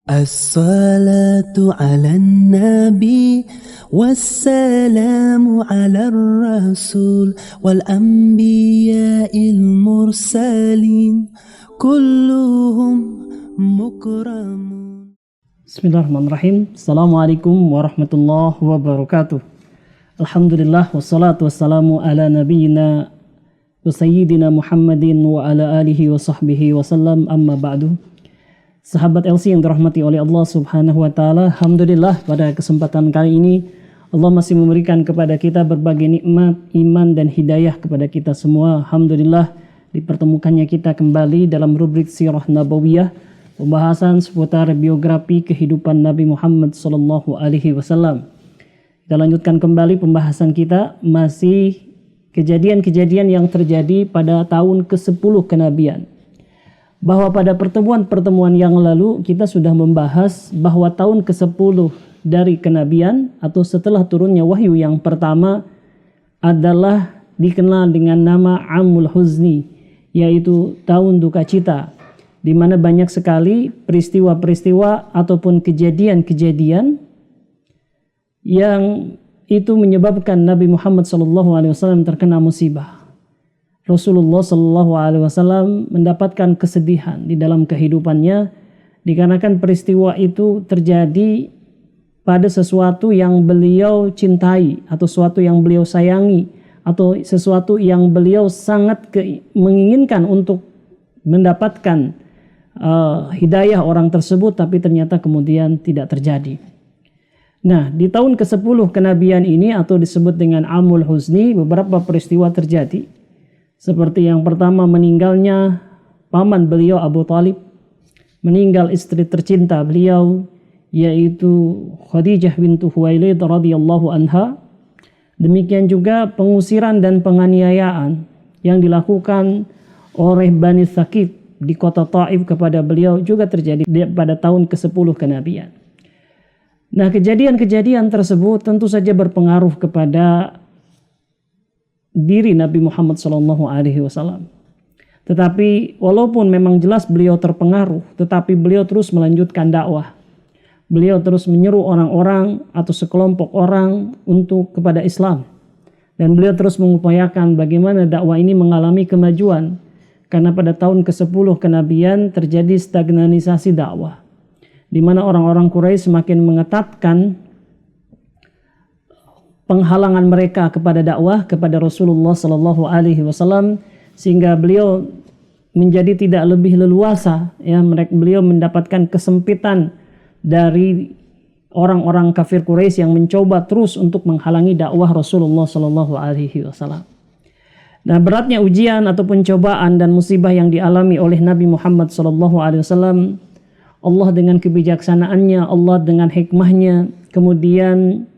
As-salatu ala nabi wassalamu ala rasul wal anbiya'il mursalin kulluhum mukramun. Bismillahirrahmanirrahim. Assalamualaikum warahmatullahi wabarakatuh. Alhamdulillah wassalatu wassalamu ala nabiyyina wa sayyidina Muhammadin wa ala alihi wa sahbihi wasallam, amma ba'du. Sahabat LC yang dirahmati oleh Allah Subhanahu wa taala, alhamdulillah pada kesempatan kali ini Allah masih memberikan kepada kita berbagai nikmat, iman dan hidayah kepada kita semua. Alhamdulillah dipertemukannya kita kembali dalam rubrik Sirah Nabawiyah, pembahasan seputar biografi kehidupan Nabi Muhammad sallallahu alaihi wasallam. Kita lanjutkan kembali pembahasan kita, masih kejadian-kejadian yang terjadi pada tahun ke-10 kenabian. Bahwa pada pertemuan-pertemuan yang lalu kita sudah membahas bahwa tahun ke-10 dari kenabian atau setelah turunnya wahyu yang pertama adalah dikenal dengan nama Amul Huzni, yaitu tahun duka cita, di mana banyak sekali peristiwa-peristiwa ataupun kejadian-kejadian yang itu menyebabkan Nabi Muhammad SAW terkena musibah. Rasulullah SAW mendapatkan kesedihan di dalam kehidupannya dikarenakan peristiwa itu terjadi pada sesuatu yang beliau cintai atau sesuatu yang beliau sayangi atau sesuatu yang beliau sangat menginginkan untuk mendapatkan hidayah orang tersebut, tapi ternyata kemudian tidak terjadi. Nah, di tahun ke-10 kenabian ini atau disebut dengan Amul Huzni, beberapa peristiwa terjadi. Seperti yang pertama, meninggalnya paman beliau Abu Talib, meninggal istri tercinta beliau yaitu Khadijah bintu Khuwailid radhiyallahu anha. Demikian juga pengusiran dan penganiayaan yang dilakukan oleh Bani Thaqif di kota Taif kepada beliau juga terjadi pada tahun ke-10 kenabian. Nah, kejadian-kejadian tersebut tentu saja berpengaruh kepada diri Nabi Muhammad SAW. Tetapi walaupun memang jelas beliau terpengaruh, tetapi beliau terus melanjutkan dakwah. Beliau terus menyeru orang-orang atau sekelompok orang untuk kepada Islam. Dan beliau terus mengupayakan bagaimana dakwah ini mengalami kemajuan. Karena pada tahun ke-10 kenabian terjadi stagnanisasi dakwah, di mana orang-orang Quraisy semakin mengetatkan penghalangan mereka kepada dakwah kepada Rasulullah sallallahu alaihi wasallam, sehingga beliau menjadi tidak lebih leluasa, ya, beliau mendapatkan kesempitan dari orang-orang kafir Quraisy yang mencoba terus untuk menghalangi dakwah Rasulullah sallallahu alaihi wasallam. Nah, beratnya ujian ataupun cobaan dan musibah yang dialami oleh Nabi Muhammad sallallahu alaihi wasallam, Allah dengan kebijaksanaannya, Allah dengan hikmahnya, kemudian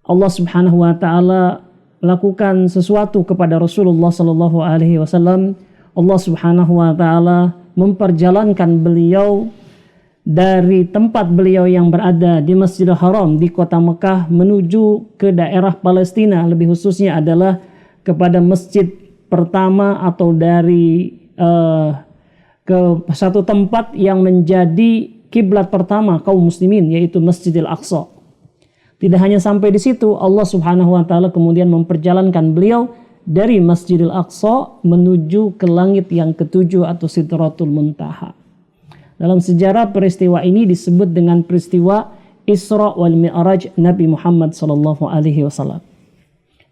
Allah Subhanahu wa taala lakukan sesuatu kepada Rasulullah sallallahu alaihi wasallam. Allah Subhanahu wa taala memperjalankan beliau dari tempat beliau yang berada di Masjidil Haram di kota Mekah menuju ke daerah Palestina, lebih khususnya adalah kepada masjid pertama atau dari ke satu tempat yang menjadi kiblat pertama kaum muslimin, yaitu Masjidil Aqsa. Tidak hanya sampai di situ, Allah Subhanahu wa taala kemudian memperjalankan beliau dari Masjidil Aqsa menuju ke langit yang ke-7 atau Sidratul Muntaha. Dalam sejarah peristiwa ini disebut dengan peristiwa Isra wal Mi'raj Nabi Muhammad sallallahu alaihi wasallam.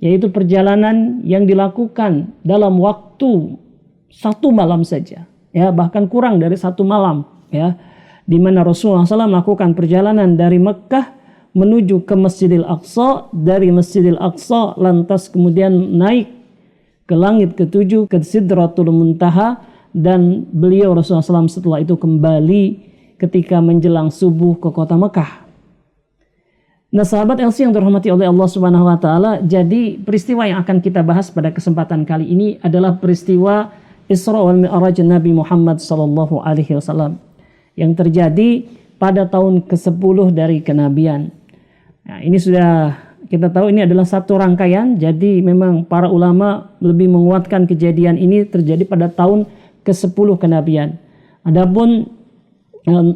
Yaitu perjalanan yang dilakukan dalam waktu 1 malam saja, ya, bahkan kurang dari 1 malam, ya, di mana Rasulullah SAW melakukan perjalanan dari Mekah menuju ke Masjidil Aqsa, dari Masjidil Aqsa lantas kemudian naik ke langit ke-7 ke Sidratul Muntaha, dan beliau Rasulullah SAW setelah itu kembali ketika menjelang subuh ke kota Mekah. Nah, sahabat LC yang dirahmati oleh Allah Subhanahu wa taala, jadi peristiwa yang akan kita bahas pada kesempatan kali ini adalah peristiwa Isra wal Mi'raj Nabi Muhammad sallallahu alaihi wasallam yang terjadi pada tahun ke-10 dari kenabian. Nah, ini sudah kita tahu ini adalah satu rangkaian, jadi memang para ulama lebih menguatkan kejadian ini terjadi pada tahun ke-10 kenabian. Adapun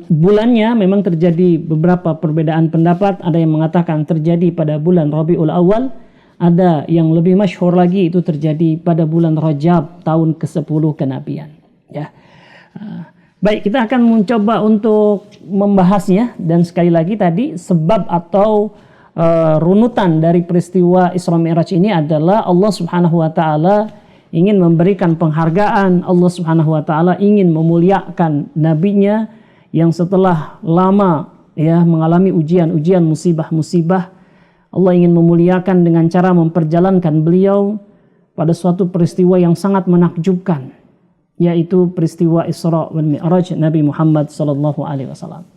Bulannya memang terjadi beberapa perbedaan pendapat. Ada yang mengatakan terjadi pada bulan Rabiul Awal, ada yang lebih masyhur lagi itu terjadi pada bulan Rajab tahun ke-10 kenabian. Ya. Baik, kita akan mencoba untuk membahasnya, dan sekali lagi tadi sebab atau runutan dari peristiwa Isra Mi'raj ini adalah Allah Subhanahu wa taala ingin memberikan penghargaan, Allah Subhanahu wa taala ingin memuliakan nabinya yang setelah lama ya mengalami ujian-ujian, musibah-musibah. Allah ingin memuliakan dengan cara memperjalankan beliau pada suatu peristiwa yang sangat menakjubkan, yaitu peristiwa Isra wal Mi'raj Nabi Muhammad sallallahu alaihi wasallam.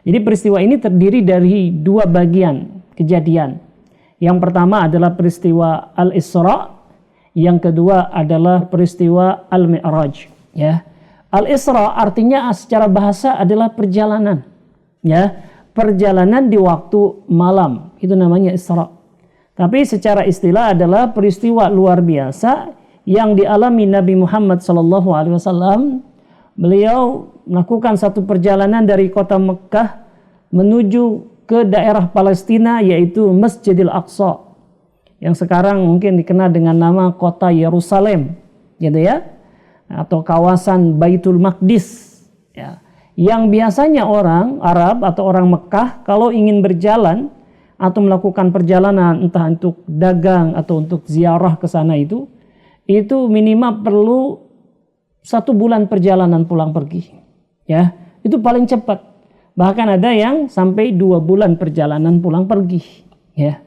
Jadi peristiwa ini terdiri dari dua bagian kejadian. Yang pertama adalah peristiwa Al-Isra, yang kedua adalah peristiwa Al-Mi'raj, ya. Al-Isra artinya secara bahasa adalah perjalanan, ya, perjalanan di waktu malam, itu namanya Isra. Tapi secara istilah adalah peristiwa luar biasa yang dialami Nabi Muhammad SAW. Beliau melakukan satu perjalanan dari kota Mekah menuju ke daerah Palestina, yaitu Masjidil Aqsa, yang sekarang mungkin dikenal dengan nama kota Yerusalem, gitu ya, atau kawasan Baitul Maqdis, ya. Yang biasanya orang Arab atau orang Mekah kalau ingin berjalan atau melakukan perjalanan entah untuk dagang atau untuk ziarah ke sana itu minimal perlu 1 bulan perjalanan pulang pergi, ya. Itu paling cepat. Bahkan ada yang sampai 2 bulan perjalanan pulang pergi, ya.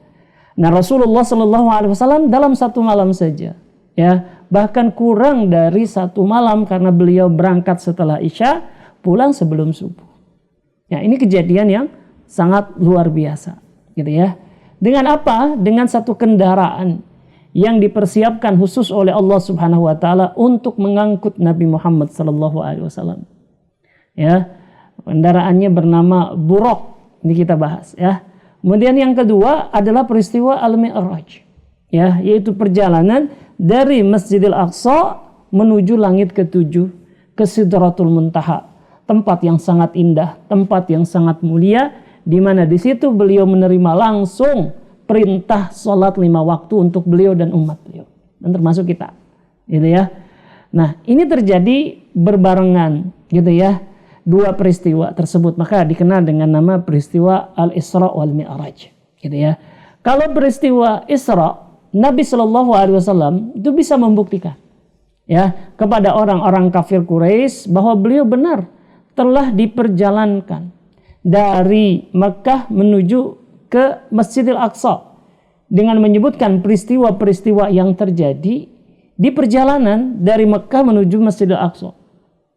Nah, Rasulullah SAW dalam 1 malam saja, ya, bahkan kurang dari 1 malam karena beliau berangkat setelah Isya, pulang sebelum subuh. Ya, ini kejadian yang sangat luar biasa, gitu ya. Dengan apa? Dengan satu kendaraan yang dipersiapkan khusus oleh Allah Subhanahu wa taala untuk mengangkut Nabi Muhammad sallallahu alaihi wasallam. Ya, kendaraannya bernama Buraq. Ini kita bahas, ya. Kemudian yang kedua adalah peristiwa Al-Mi'raj, ya, yaitu perjalanan dari Masjidil Aqsa menuju langit ke-7 ke Sidratul Muntaha, tempat yang sangat indah, tempat yang sangat mulia, di mana di situ beliau menerima langsung perintah sholat 5 waktu untuk beliau dan umat beliau, dan termasuk kita, gitu ya. Nah, ini terjadi berbarengan, gitu ya, 2 peristiwa tersebut, maka dikenal dengan nama peristiwa Al-Isra wal Mi'raj, gitu ya. Kalau peristiwa Isra, Nabi Shallallahu Alaihi Wasallam itu bisa membuktikan, ya, kepada orang-orang kafir Quraisy bahwa beliau benar telah diperjalankan dari Mekah menuju ke Masjidil Aqsa dengan menyebutkan peristiwa-peristiwa yang terjadi di perjalanan dari Mekah menuju Masjidil Aqsa,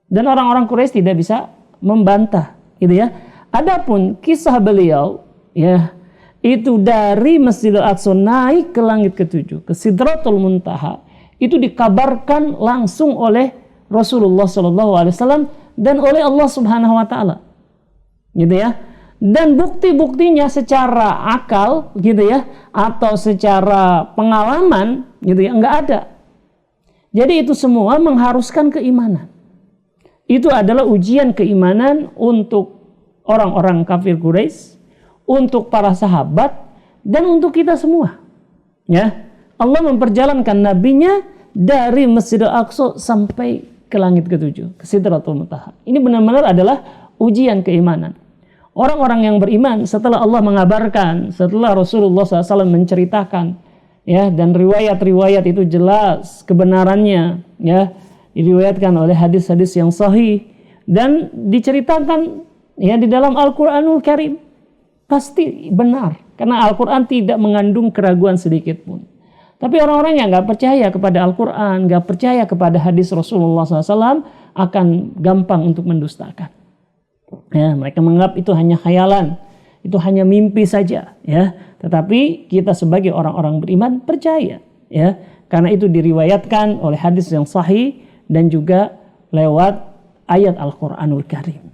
dan orang-orang Quraisy tidak bisa membantah, gitu ya. Adapun kisah beliau, ya, itu dari Masjidil Aqsa naik ke langit ke-7 ke Sidratul Muntaha, itu dikabarkan langsung oleh Rasulullah SAW dan oleh Allah Subhanahu wa taala, gitu ya. Dan bukti-buktinya secara akal, gitu ya, atau secara pengalaman, gitu ya, enggak ada. Jadi itu semua mengharuskan keimanan. Itu adalah ujian keimanan untuk orang-orang kafir Quraisy, untuk para sahabat, dan untuk kita semua, ya. Allah memperjalankan nabinya dari Masjidil Aqsa sampai ke langit ke-7 ke Sidratul Muntaha. Ini benar-benar adalah ujian keimanan. Orang-orang yang beriman setelah Allah mengabarkan, setelah Rasulullah SAW menceritakan, ya, dan riwayat-riwayat itu jelas kebenarannya, ya, diriwayatkan oleh hadis-hadis yang sahih dan diceritakan, ya, di dalam Al-Qur'anul Karim, pasti benar karena Al-Quran tidak mengandung keraguan sedikit pun. Tapi orang-orang yang nggak percaya kepada Al-Quran, nggak percaya kepada hadis Rasulullah SAW akan gampang untuk mendustakan. Ya, mereka menganggap itu hanya khayalan, itu hanya mimpi saja, ya. Tetapi kita sebagai orang-orang beriman percaya, ya, karena itu diriwayatkan oleh hadis yang sahih dan juga lewat ayat Al-Quranul Karim,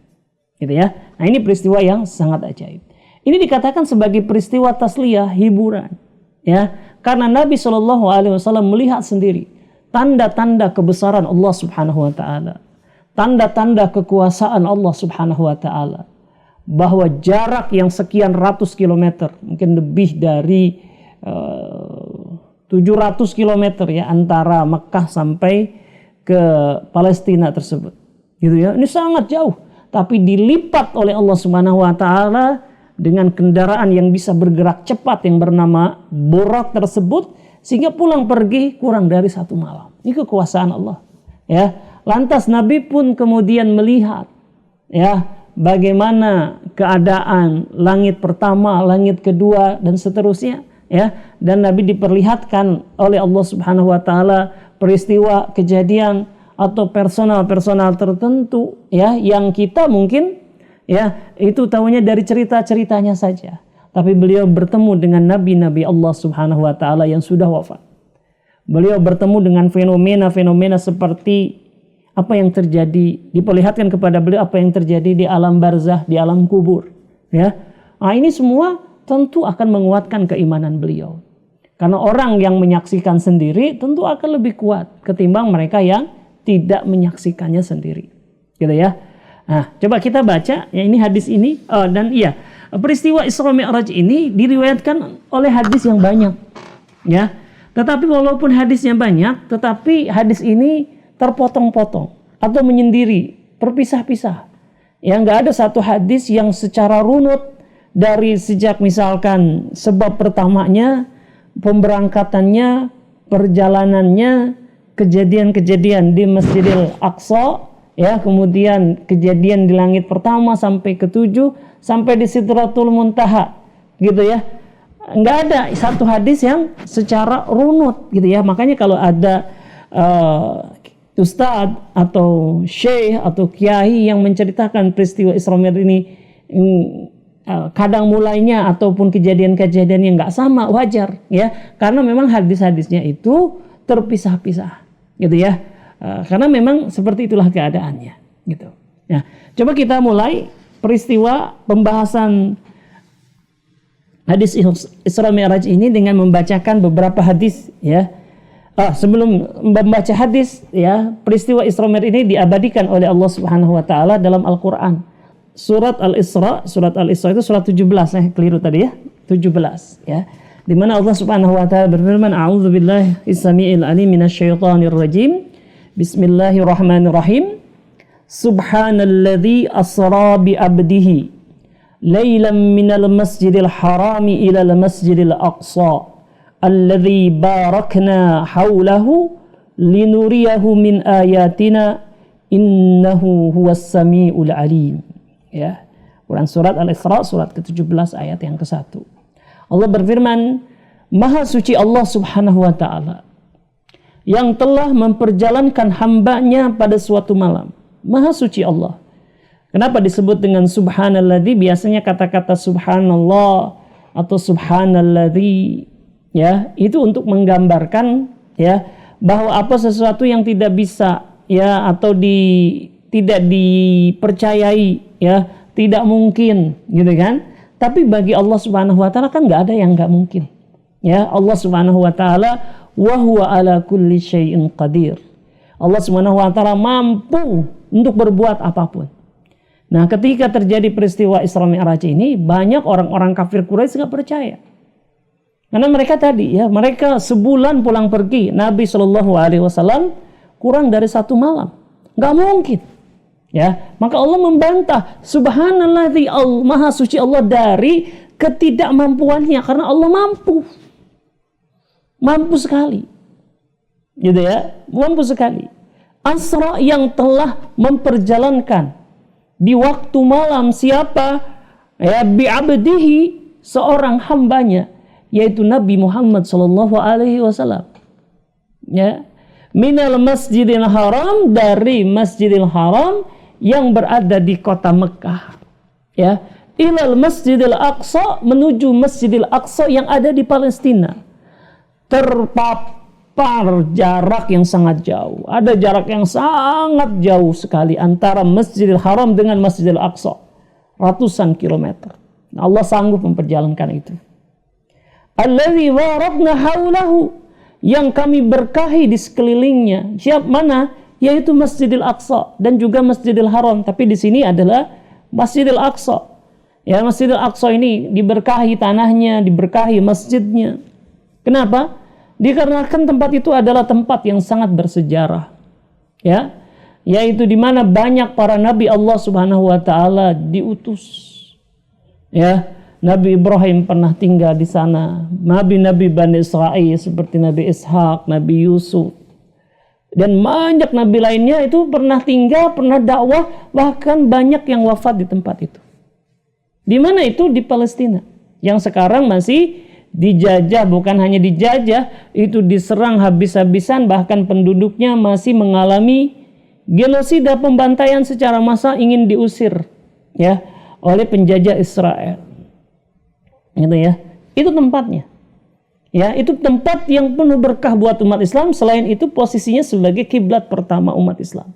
gitu ya. Nah, ini peristiwa yang sangat ajaib. Ini dikatakan sebagai peristiwa tasliyah, hiburan, ya, karena Nabi SAW melihat sendiri tanda-tanda kebesaran Allah Subhanahu Wa Taala, tanda-tanda kekuasaan Allah Subhanahu wa taala. Bahwa jarak yang sekian ratus kilometer, mungkin lebih dari 700 kilometer ya antara Mekah sampai ke Palestina tersebut. Gitu ya. Ini sangat jauh, tapi dilipat oleh Allah Subhanahu wa taala dengan kendaraan yang bisa bergerak cepat yang bernama Buraq tersebut, sehingga pulang pergi kurang dari 1 malam. Ini kekuasaan Allah. Ya, lantas Nabi pun kemudian melihat ya bagaimana keadaan langit pertama, langit kedua dan seterusnya ya, dan Nabi diperlihatkan oleh Allah Subhanahu wa taala peristiwa, kejadian atau personal tertentu ya yang kita mungkin ya itu tahunya dari cerita-ceritanya saja. Tapi beliau bertemu dengan nabi-nabi Allah Subhanahu wa taala yang sudah wafat. Beliau bertemu dengan fenomena-fenomena seperti apa yang terjadi, diperlihatkan kepada beliau apa yang terjadi di alam barzah, di alam kubur. Ya, nah, ini semua tentu akan menguatkan keimanan beliau. Karena orang yang menyaksikan sendiri tentu akan lebih kuat ketimbang mereka yang tidak menyaksikannya sendiri. Gitu ya. Nah, coba kita baca ya ini hadis ini dan iya, peristiwa Isra Mi'raj ini diriwayatkan oleh hadis yang banyak. Ya. Tetapi walaupun hadisnya banyak, tetapi hadis ini terpotong-potong atau menyendiri, terpisah-pisah. Ya, nggak ada satu hadis yang secara runut dari sejak misalkan sebab pertamanya, pemberangkatannya, perjalanannya, kejadian-kejadian di Masjidil Aqsa, ya, kemudian kejadian di langit pertama sampai ke-7 sampai di Sidratul Muntaha, gitu ya. Nggak ada satu hadis yang secara runut gitu ya. Makanya kalau ada ustadz atau syekh atau kiai yang menceritakan peristiwa Isra Mi'raj ini kadang mulainya ataupun kejadian-kejadian yang nggak sama, wajar ya, karena memang hadis-hadisnya itu terpisah-pisah gitu ya, karena memang seperti itulah keadaannya gitu. Nah, coba kita mulai peristiwa pembahasan hadis Isra Mi'raj ini dengan membacakan beberapa hadis ya. Sebelum membaca hadis ya, peristiwa Isra Mi'raj ini diabadikan oleh Allah Subhanahu wa taala dalam Al-Qur'an. Surat Al-Isra itu surat 17 keliru tadi ya, 17 ya. Di mana Allah Subhanahu wa taala berfirman, "A'udzubillahi as-sami'il 'alim minasyaitonir rajim. Bismillahirrahmanirrahim. Subhanalladzi asra bi 'abdihi lailan minal masjidil harami ilal masjidil aqsa alladzi barakna haulahu linuriyahu min ayatina innahu huwas samiul alim." Ya. Quran surat Al-Isra surat ke-17 ayat yang ke-1. Allah berfirman, Maha suci Allah Subhanahu wa taala yang telah memperjalankan hambanya pada suatu malam. Maha suci Allah. Kenapa disebut dengan subhanalladzi? Biasanya kata-kata subhanallah atau subhanalladzi ya, itu untuk menggambarkan ya bahwa apa sesuatu yang tidak bisa ya atau tidak dipercayai ya, tidak mungkin gitu kan. Tapi bagi Allah Subhanahu wa taala kan enggak ada yang enggak mungkin. Ya, Allah Subhanahu wa taala wa huwa ala kulli syai'in qadir. Allah Subhanahu wa taala mampu untuk berbuat apapun. Nah, ketika terjadi peristiwa Isra Mi'raj ini, banyak orang-orang kafir Quraisy enggak percaya. Karena mereka tadi ya, mereka sebulan pulang pergi, Nabi Shallallahu alaihi wasallam kurang dari 1 malam. Enggak mungkin. Ya, maka Allah membantah, subhanalladzi, maha suci Allah dari ketidakmampuannya, karena Allah mampu. Mampu sekali. Gitu ya, mampu sekali. Asra yang telah memperjalankan di waktu malam siapa? Ya, bi'abdihi, seorang hambanya, yaitu Nabi Muhammad sallallahu alaihi wasallam. Ya, minal masjidil haram, dari Masjidil Haram yang berada di kota Mekah, ya, ilal Masjidil Aqsa, menuju Masjidil Aqsa yang ada di Palestina. Terpapar jarak yang sangat jauh. Ada jarak yang sangat jauh sekali antara Masjidil Haram dengan Masjidil Aqsa. Ratusan kilometer. Allah sanggup memperjalankan itu. Alladzi barakna haulahu, yang kami berkahi di sekelilingnya. Siapa mana? yaitu Masjidil Aqsa dan juga Masjidil Haram. Tapi di sini adalah Masjidil Aqsa. Ya, Masjidil Aqsa ini diberkahi tanahnya, diberkahi masjidnya. Kenapa? Dikarenakan tempat itu adalah tempat yang sangat bersejarah. Ya, yaitu di mana banyak para nabi Allah Subhanahu wa taala diutus. Ya, Nabi Ibrahim pernah tinggal di sana. Nabi-nabi Bani Israil seperti Nabi Ishak, Nabi Yusuf, dan banyak nabi lainnya itu pernah tinggal, pernah dakwah, bahkan banyak yang wafat di tempat itu. Di mana itu? Di Palestina. Yang sekarang masih dijajah, bukan hanya dijajah, itu diserang habis-habisan, bahkan penduduknya masih mengalami genosida, pembantaian secara massal, ingin diusir ya oleh penjajah Israel. Gitu ya. Itu tempatnya. Ya, itu tempat yang penuh berkah buat umat Islam. Selain itu posisinya sebagai kiblat pertama umat Islam.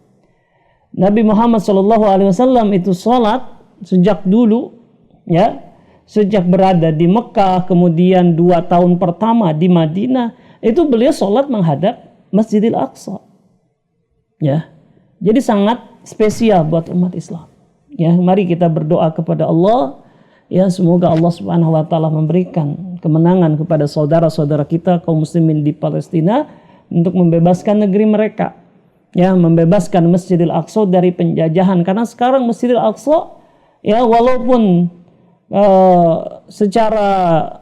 Nabi Muhammad SAW itu sholat sejak dulu, ya, sejak berada di Mekah, kemudian 2 tahun pertama di Madinah, itu beliau sholat menghadap Masjidil Aqsa. Ya, jadi sangat spesial buat umat Islam. Ya, mari kita berdoa kepada Allah. Ya, semoga Allah Subhanahu wa taala memberikan kemenangan kepada saudara-saudara kita kaum muslimin di Palestina untuk membebaskan negeri mereka. Ya, membebaskan Masjidil Aqsa dari penjajahan, karena sekarang Masjidil Aqsa ya walaupun secara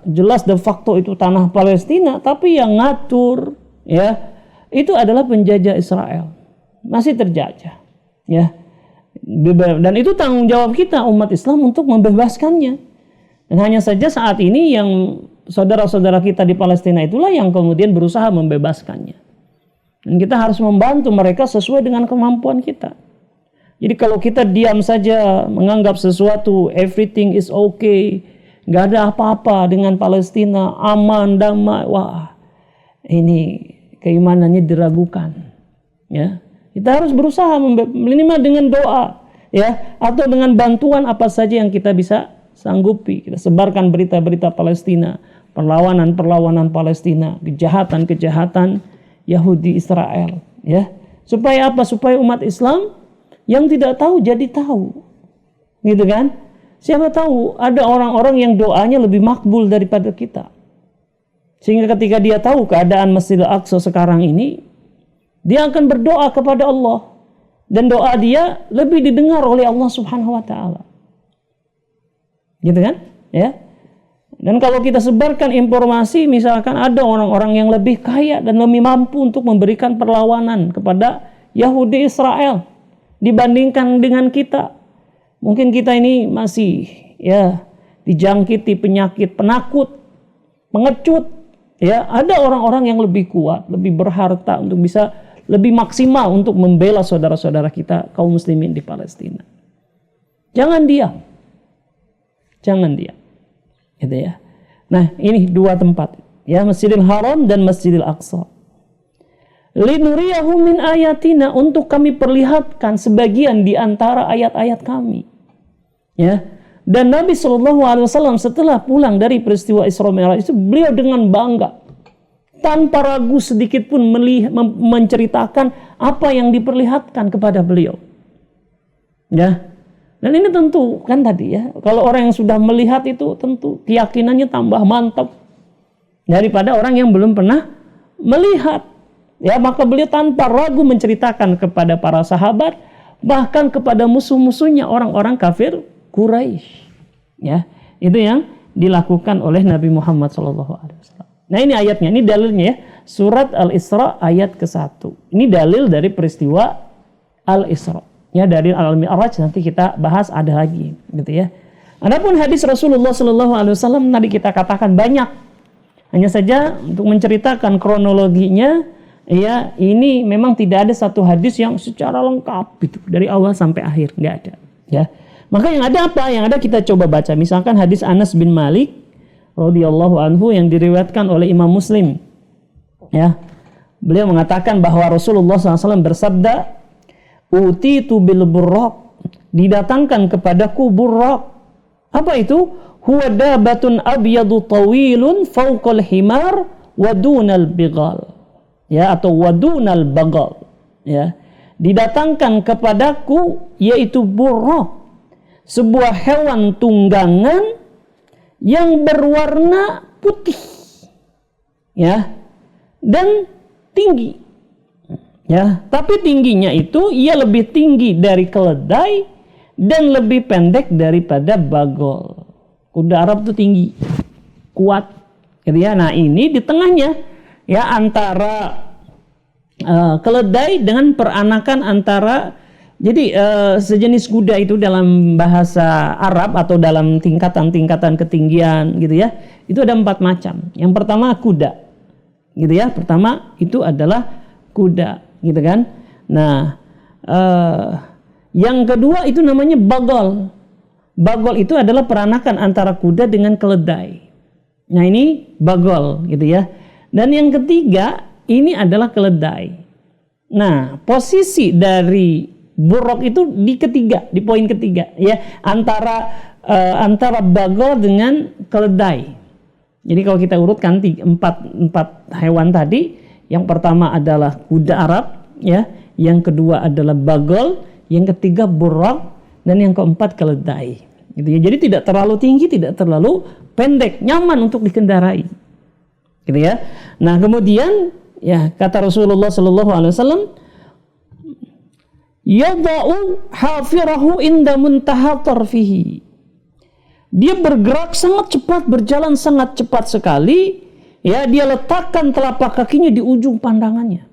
jelas de facto itu tanah Palestina, tapi yang ngatur ya itu adalah penjajah Israel, masih terjajah ya. Dan itu tanggung jawab kita umat Islam untuk membebaskannya. Dan hanya saja saat ini yang saudara-saudara kita di Palestina itulah yang kemudian berusaha membebaskannya. Dan kita harus membantu mereka sesuai dengan kemampuan kita. Jadi kalau kita diam saja menganggap sesuatu everything is okay, nggak ada apa-apa dengan Palestina, aman, damai, wah ini keimanannya diragukan. Ya, kita harus berusaha minimal dengan doa, ya, atau dengan bantuan apa saja yang kita bisa sanggupi. Kita sebarkan berita-berita Palestina, perlawanan Palestina, kejahatan Yahudi Israel, ya. Supaya apa? Supaya umat Islam yang tidak tahu jadi tahu, gitu kan? Siapa tahu ada orang-orang yang doanya lebih makbul daripada kita, sehingga ketika dia tahu keadaan Masjidil Aqsa sekarang ini, dia akan berdoa kepada Allah dan doa dia lebih didengar oleh Allah Subhanahu wa taala, gitu kan? Ya. Dan kalau kita sebarkan informasi, misalkan ada orang-orang yang lebih kaya dan lebih mampu untuk memberikan perlawanan kepada Yahudi Israel dibandingkan dengan kita, mungkin kita ini masih ya dijangkiti penyakit penakut, pengecut, ya. Ada orang-orang yang lebih kuat, lebih berharta untuk bisa lebih maksimal untuk membela saudara-saudara kita kaum muslimin di Palestina. Jangan diam, gitu ya. Nah, ini 2 tempat, ya, Masjidil Haram dan Masjidil Aqsa. Linuriyahu min ayatina, untuk kami perlihatkan sebagian di antara ayat-ayat kami. Ya. Dan Nabi SAW setelah pulang dari peristiwa Isra Mi'raj itu, beliau dengan bangga, tanpa ragu sedikit pun menceritakan apa yang diperlihatkan kepada beliau. Ya. Dan ini tentu kan tadi ya, kalau orang yang sudah melihat itu tentu keyakinannya tambah mantap daripada orang yang belum pernah melihat. Ya, maka beliau tanpa ragu menceritakan kepada para sahabat, bahkan kepada musuh-musuhnya orang-orang kafir Quraisy. Ya, itu yang dilakukan oleh Nabi Muhammad SAW. Nah, ini ayatnya, ini dalilnya ya. Surat Al-Isra ayat ke-1. Ini dalil dari peristiwa Al-Isra. Ya, dari Al-Mi'raj nanti kita bahas ada lagi, gitu ya. Adapun hadis Rasulullah SAW tadi kita katakan banyak. Hanya saja untuk menceritakan kronologinya, ya, ini memang tidak ada satu hadis yang secara lengkap itu dari awal sampai akhir, nggak ada. Ya, maka yang ada apa? Yang ada kita coba baca. Misalkan hadis Anas bin Malik radhiyallahu anhu yang diriwayatkan oleh Imam Muslim. Ya, beliau mengatakan bahwa Rasulullah SAW bersabda, "Utitu bil burraq," didatangkan kepadaku burraq. Apa itu? Huwa dabatun abyadu tawilun fawqal himar wa dunal bighal. Ya, atau wadunal bagal, ya. didatangkan kepadaku, yaitu buraq, sebuah hewan tunggangan yang berwarna putih, ya, dan tinggi, ya. Tapi tingginya itu ia lebih tinggi dari keledai dan lebih pendek daripada bagol. Kuda Arab itu tinggi, kuat, gitu ya. Nah, ini di tengahnya, ya, antara keledai dengan peranakan antara. Jadi sejenis kuda itu dalam bahasa Arab atau dalam tingkatan-tingkatan ketinggian, gitu ya, itu ada 4 macam. Yang pertama kuda, gitu ya. Pertama itu adalah kuda, gitu kan. Nah, yang kedua itu namanya bagol. Bagol itu adalah peranakan antara kuda dengan keledai. Nah, ini bagol, gitu ya. Dan yang ketiga ini adalah keledai. Nah, posisi dari buraq itu di ketiga, di poin ketiga, ya, antara bagol dengan keledai. Jadi kalau kita urutkan empat hewan tadi, yang pertama adalah kuda Arab, ya, yang kedua adalah bagol, yang ketiga buraq, dan yang keempat keledai. Gitu ya. Jadi tidak terlalu tinggi, tidak terlalu pendek, nyaman untuk dikendarai. Gitu ya. Nah, kemudian, ya, kata Rasulullah sallallahu alaihi wasallam, yada'u hafirahu inda muntaha tarfihi. Dia bergerak sangat cepat, berjalan sangat cepat sekali, ya, dia letakkan telapak kakinya di ujung pandangannya.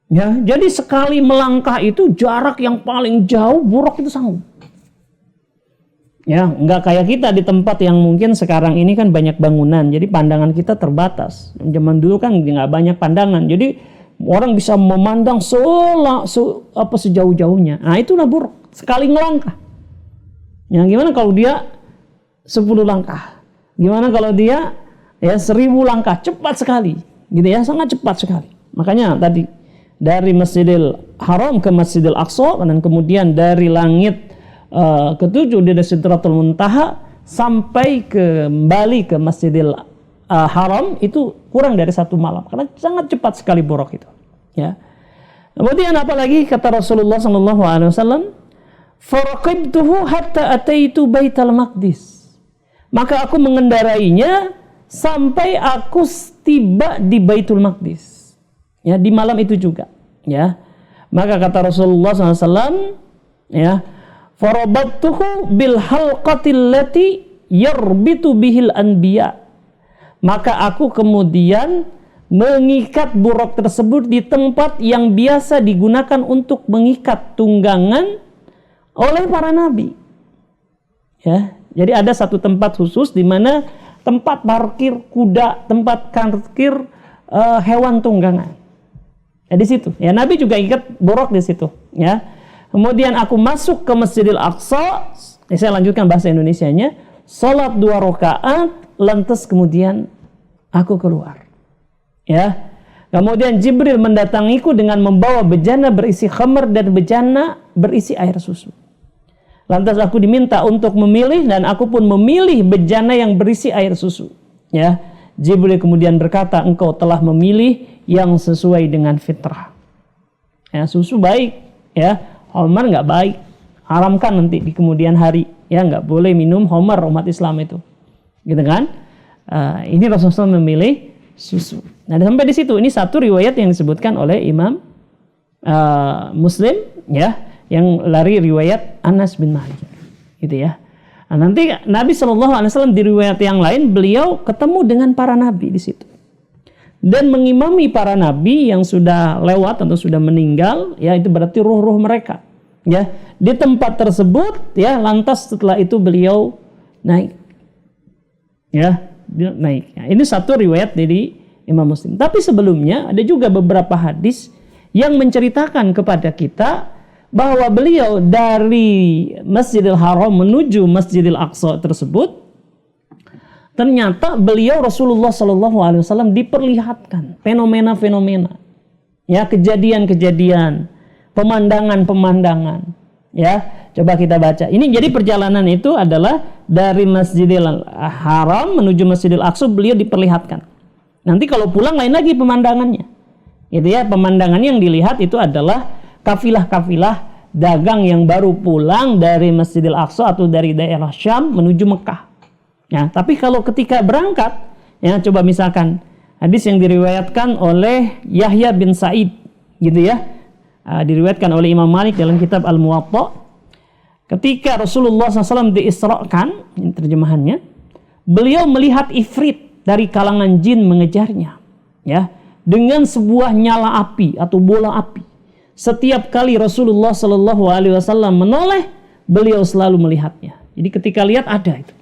Ya, jadi sekali melangkah itu jarak yang paling jauh buraq itu sanggup. Ya, enggak kayak kita di tempat yang mungkin sekarang ini kan banyak bangunan, jadi pandangan kita terbatas. Zaman dulu kan enggak banyak pandangan, jadi orang bisa memandang sejauh-jauhnya. Nah, itulah buraq, sekali ngelangkah. Ya, gimana kalau dia 10 langkah? Gimana kalau dia, ya, 1000 langkah? Cepat sekali, gitu ya, sangat cepat sekali. Makanya tadi dari Masjidil Haram ke Masjidil Aqsa, dan kemudian dari langit ketujuh dari Sidratul Muntaha sampai kembali ke Masjidil Haram itu kurang dari 1 malam, karena sangat cepat sekali buraq itu, ya. Kemudian apalagi kata Rasulullah sallallahu alaihi wasallam, faraqibtuhu hatta ataitu Baitul Maqdis. Maka aku mengendarainya sampai aku tiba di Baitul Maqdis, ya, di malam itu juga, ya. Maka kata Rasulullah sallallahu alaihi wasallam, ya, farabattuhu bil halqatil lati yarbitu bihil anbiya. Maka aku kemudian mengikat buraq tersebut di tempat yang biasa digunakan untuk mengikat tunggangan oleh para nabi. Ya, jadi ada satu tempat khusus di mana tempat parkir kuda, tempat parkir hewan tunggangan. Ya, di situ. Ya, Nabi juga ikat buraq di situ, ya. Kemudian aku masuk ke Masjidil Aqsa. Saya lanjutkan bahasa Indonesianya. Salat 2 rakaat, lantas kemudian aku keluar. Ya. Kemudian Jibril mendatangiku dengan membawa bejana berisi khamr dan bejana berisi air susu. Lantas aku diminta untuk memilih, dan aku pun memilih bejana yang berisi air susu. Ya. Jibril kemudian berkata, engkau telah memilih yang sesuai dengan fitrah. Ya, susu baik, ya. Khamr nggak baik, haramkan nanti di kemudian hari, ya, nggak boleh minum khamr umat Islam itu, gitu kan? Ini Rasulullah memilih susu. Nah, sampai di situ, ini satu riwayat yang disebutkan oleh Imam Muslim, ya, yang lari riwayat Anas bin Malik, gitu ya. Nah, nanti Nabi SAW di riwayat yang lain beliau ketemu dengan para nabi di situ dan mengimami para nabi yang sudah lewat atau sudah meninggal, ya, itu berarti ruh-ruh mereka, ya, di tempat tersebut, ya. Lantas setelah itu beliau naik, ya, naik. Ya, ini satu riwayat dari Imam Muslim. Tapi sebelumnya ada juga beberapa hadis yang menceritakan kepada kita bahwa beliau dari Masjidil Haram menuju Masjidil Aqsa tersebut, ternyata beliau Rasulullah SAW diperlihatkan fenomena-fenomena, ya, kejadian-kejadian, pemandangan-pemandangan, ya. Coba kita baca. Ini jadi perjalanan itu adalah dari Masjidil Haram menuju Masjidil Aqsa, beliau diperlihatkan. Nanti kalau pulang lain lagi pemandangannya, gitu ya. Pemandangan yang dilihat itu adalah kafilah-kafilah dagang yang baru pulang dari Masjidil Aqsa atau dari daerah Syam menuju Mekah. Ya, tapi kalau ketika berangkat, ya coba misalkan hadis yang diriwayatkan oleh Yahya bin Sa'id, gitu ya, diriwayatkan oleh Imam Malik dalam kitab Al-Muwatta, ketika Rasulullah SAW diisrakan, ini terjemahannya, beliau melihat ifrit dari kalangan jin mengejarnya, ya, dengan sebuah nyala api atau bola api. Setiap kali Rasulullah SAW menoleh, beliau selalu melihatnya. Jadi ketika lihat ada itu,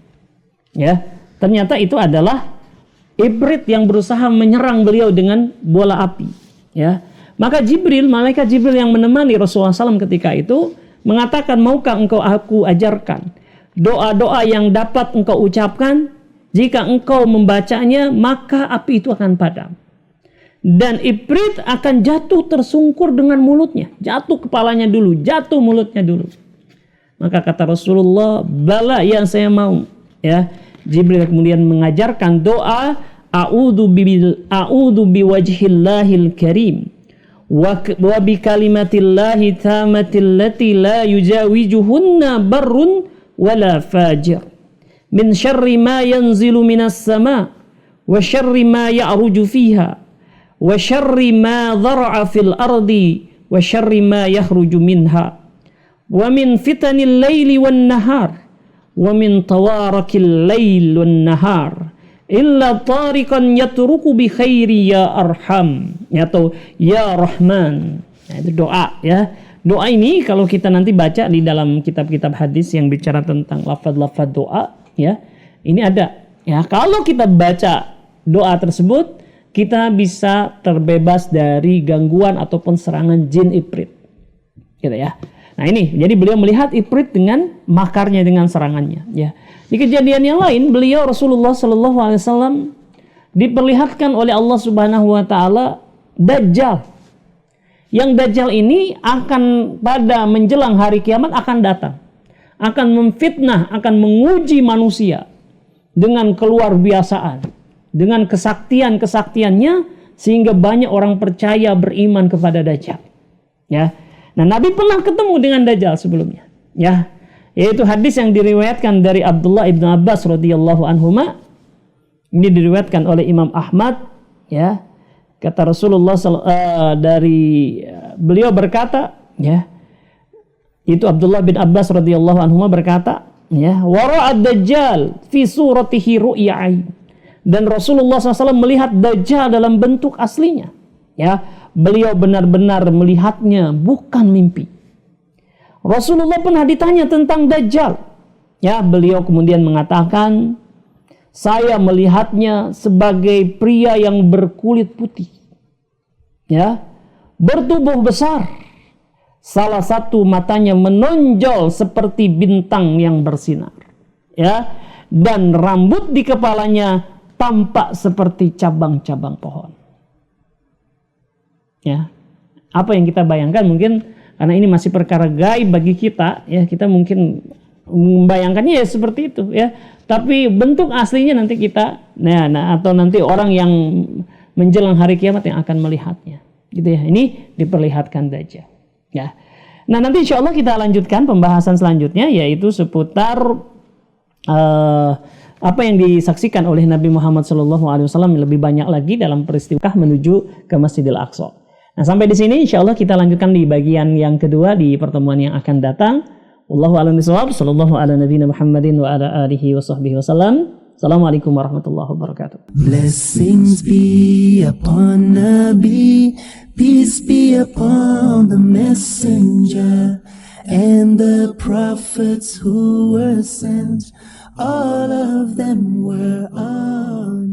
ya, ternyata itu adalah ibrit yang berusaha menyerang beliau dengan bola api, ya. Maka Jibril, malaikat Jibril yang menemani Rasulullah SAW ketika itu mengatakan, maukah engkau aku ajarkan doa-doa yang dapat engkau ucapkan, jika engkau membacanya maka api itu akan padam dan ibrit akan jatuh tersungkur dengan mulutnya, jatuh kepalanya dulu, jatuh mulutnya dulu. Maka kata Rasulullah, bala yang saya mau, ya. Jibril kemudian mengajarkan doa a'udzu biwajhillahil karim wa bi kalimatillahi tamatil lati la yujawijuhunna barrun wala fajir min syarri ma yanzilu minas sama wa syarri ma ya'ruju fiha wa syarri ma dhara'a fil ardi wa syarri ma yakhruju minha wa min fitanil laili wan nahar wa min tawarakil lail wan nahar illa tariqan yatruku bi khairi ya arham, atau ya rahman. Nah, itu doa, ya. Doa ini kalau kita nanti baca di dalam kitab-kitab hadis yang bicara tentang lafaz-lafaz doa, ya, ini ada, ya. Kalau kita baca doa tersebut, kita bisa terbebas dari gangguan ataupun serangan jin ifrit, gitu ya. Nah ini, jadi beliau melihat ifrit dengan makarnya, dengan serangannya, ya. Di kejadian yang lain, beliau Rasulullah SAW diperlihatkan oleh Allah Subhanahu Wa Taala Dajjal. Yang Dajjal ini akan pada menjelang hari kiamat akan datang, akan memfitnah, akan menguji manusia dengan keluar biasaan, dengan kesaktiannya, sehingga banyak orang percaya beriman kepada Dajjal, ya. Nah, Nabi pernah ketemu dengan Dajjal sebelumnya, ya, yaitu hadis yang diriwayatkan dari Abdullah ibn Abbas radhiyallahu anhuma. Ini diriwayatkan oleh Imam Ahmad, ya. Kata Rasulullah dari beliau berkata, ya, itu Abdullah bin Abbas radhiyallahu anhuma berkata, ya, wara'ad Dajjal fi suratihi ru'ya'ain. Dan Rasulullah SAW melihat Dajjal dalam bentuk aslinya, ya. Beliau benar-benar melihatnya, bukan mimpi. Rasulullah pernah ditanya tentang Dajjal, ya. Beliau kemudian mengatakan, saya melihatnya sebagai pria yang berkulit putih, ya, bertubuh besar, salah satu matanya menonjol seperti bintang yang bersinar, ya, dan rambut di kepalanya tampak seperti cabang-cabang pohon. Ya, apa yang kita bayangkan mungkin karena ini masih perkara gaib bagi kita, ya, kita mungkin membayangkannya ya seperti itu, ya. Tapi bentuk aslinya nanti kita, nah atau nanti orang yang menjelang hari kiamat yang akan melihatnya, gitu ya. Ini diperlihatkan Dajjal, ya. Nah, nanti insya Allah kita lanjutkan pembahasan selanjutnya, yaitu seputar apa yang disaksikan oleh Nabi Muhammad SAW lebih banyak lagi dalam peristiwa menuju ke Masjidil Aqsa. Nah, sampai di sini insya Allah kita lanjutkan di bagian yang kedua di pertemuan yang akan datang. Wallahu a'lam bishawab. Sallallahu ala nabiyina Muhammadin wa ala alihi wa sahbihi wasallam. Assalamualaikum warahmatullahi wabarakatuh. Blessings be upon Nabi, peace be upon the messenger and the prophets who were sent. All of them were on